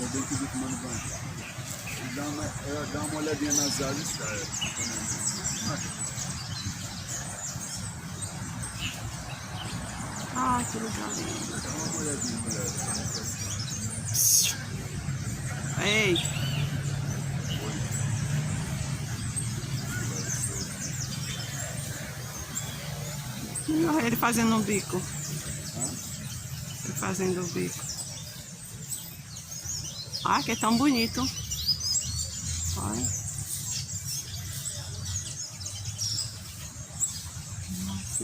bem que tomando banho. Dá uma olhadinha nas aves, cara. Ah, que legal. Dá uma olhadinha, mulher. Ei! Olha ele fazendo um bico. Ele fazendo o bico. Ah, que é tão bonito. Olha. Nossa,